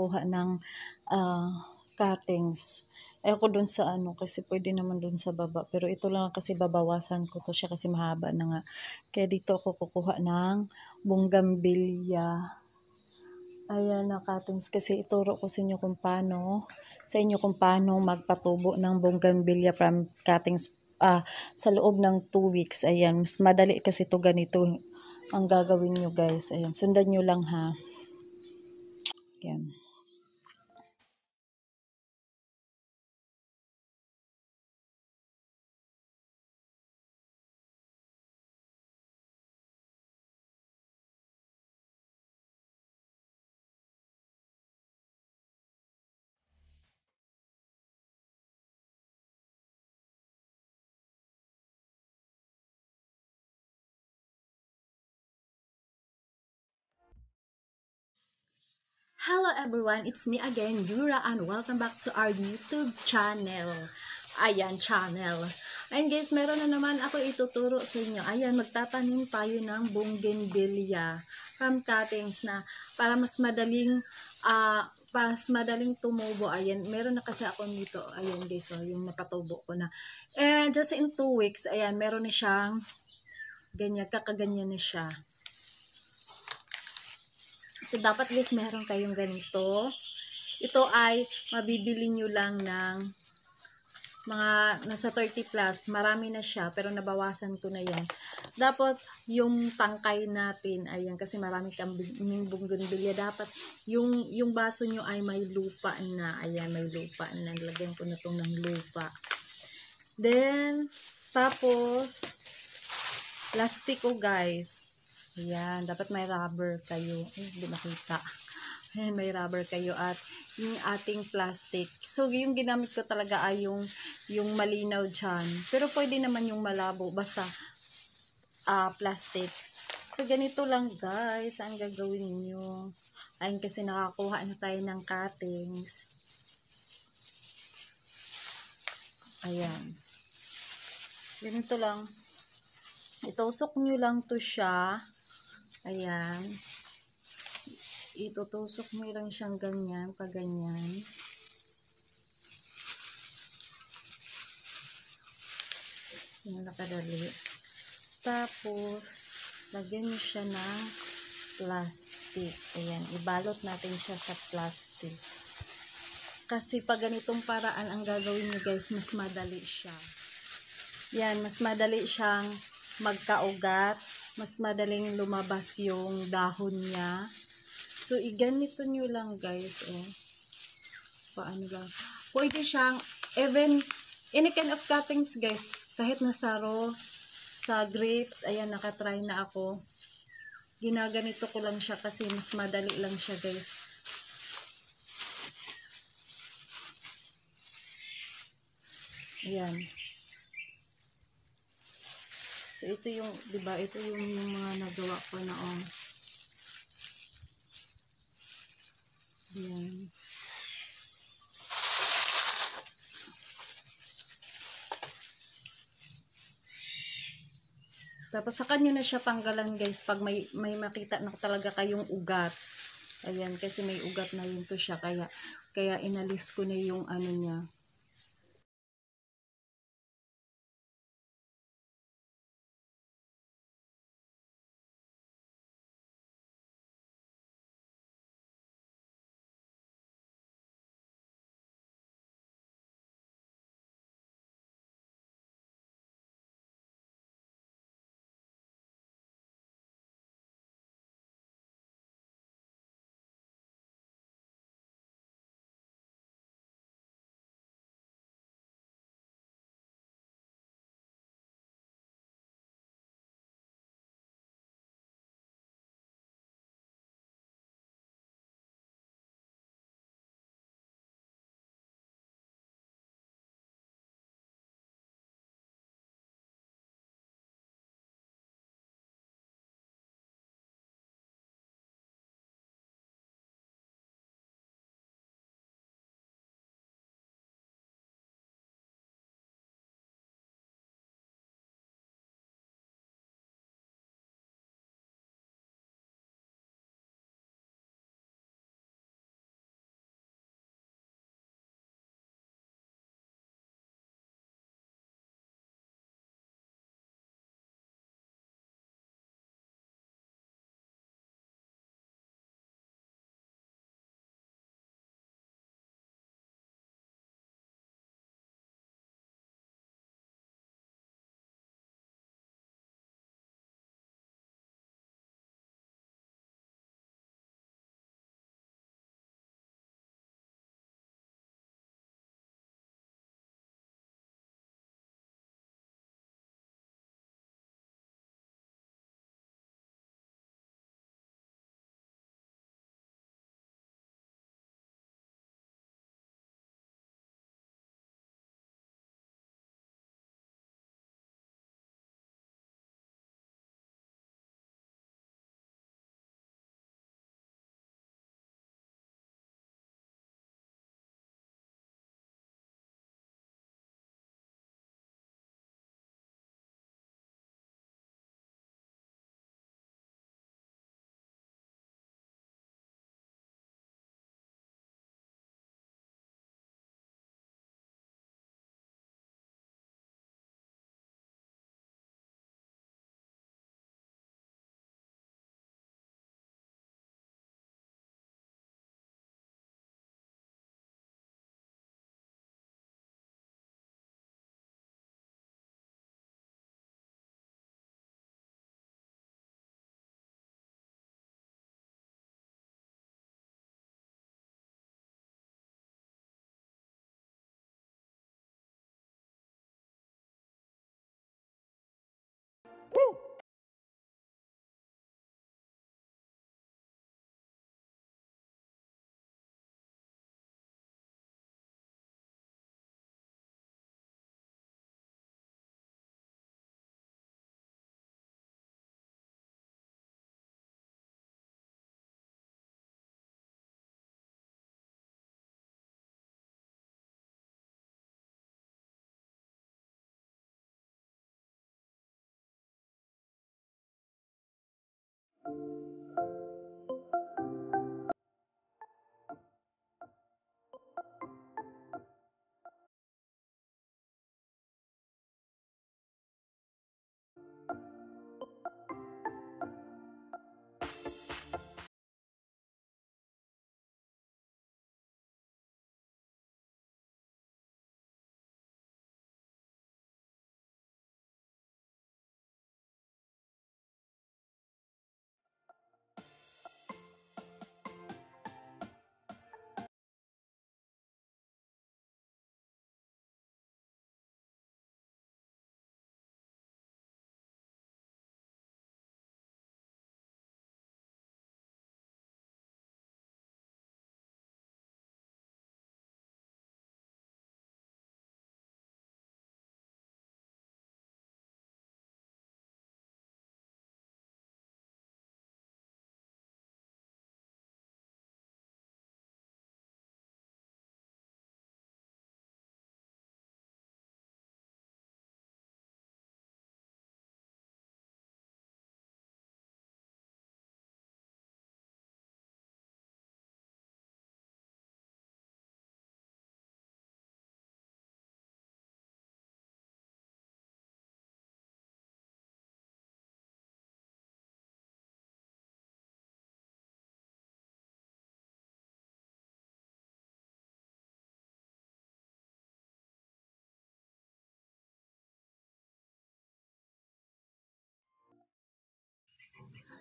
kukuha ng cuttings. Ayoko dun sa ano, kasi pwede naman dun sa baba. Pero ito lang kasi babawasan ko to siya kasi mahaba na nga. Kaya dito ako kukuha ng bougainvillea. Ayan na cuttings kasi ituro ko sa inyo kung paano magpatubo ng bougainvillea from cuttings sa loob ng 2 weeks. Ayan, mas madali kasi to ganito ang gagawin nyo guys. Ayan, sundan nyo lang ha. Ayan. Hello everyone, it's me again, Yura, and welcome back to our YouTube channel. Ayan, channel. Ayan guys, meron na naman ako ituturo sa inyo. Ayan, magtatanim tayo ng bougainvillea from cuttings na para mas madaling tumubo. Ayan, meron na kasi ako nito. Ayan guys, so, yung napatubo ko na. And just in 2 weeks, ayan, meron na siyang ganyan, kakaganyan na siya. So, dapat guys, meron kayong ganito. Ito ay mabibili nyo lang ng mga nasa 30 plus. Marami na siya, pero nabawasan ko na yan. Dapat yung tangkay natin, ayan, kasi marami kang bougainvillea. Dapat yung baso nyo ay may lupa na. Ayan, may lupa na. Lagyan ko na itong ng lupa. Then, tapos, plastic guys. Ayan, dapat may rubber kayo. Hindi makita. Ayan, may rubber kayo at yung ating plastic. So, yung ginamit ko talaga ay yung malinaw dyan. Pero pwede naman yung malabo. Basta plastic. So, ganito lang guys ang gagawin nyo. Ayun kasi nakakuha na tayo ng cuttings. Ayan. Ganito lang. Itusok nyo lang to siya. Ayan. Itutusok mo lang siyang ganyan, pag ganyan. Yung nakadali. Tapos, lagyan nyo siya ng plastic. Ayan, ibalot natin siya sa plastic. Kasi pag ganitong paraan ang gagawin nyo guys, mas madali siya. Yan, mas madali siyang magkaugat. Mas madaling lumabas yung dahon niya. So, iganito nyo lang guys, paano lang. Pwede siyang, even, any kind of cuttings guys, kahit nasa rose, sa grapes, ayan, nakatry na ako. Ginaganito ko lang siya kasi mas madali lang siya guys. Ayan. So, ito yung, diba, ito yung mga nagawa ko na, Ayan. Tapos saka nyo na siya tanggalan guys pag may makita na talaga kayong ugat. Ayan, kasi may ugat na yun to siya. Kaya inalis ko na yung ano niya.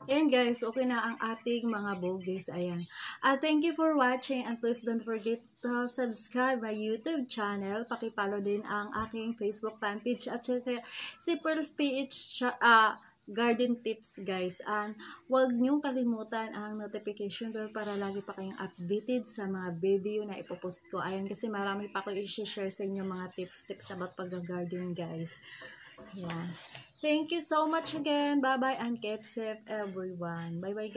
Ayan guys, okay na ang ating mga bogies. Ayan. Thank you for watching and please don't forget to subscribe my YouTube channel. Pakipollow din ang aking Facebook fan page at si Pearl's PH Garden Tips guys. And huwag niyong kalimutan ang notification bell para lagi pa kayong updated sa mga video na ipopost ko. Ayan kasi marami pa ko i-share sa inyo mga tips about pag-garden guys. Ayan. Thank you so much again. Bye-bye and keep safe everyone. Bye-bye.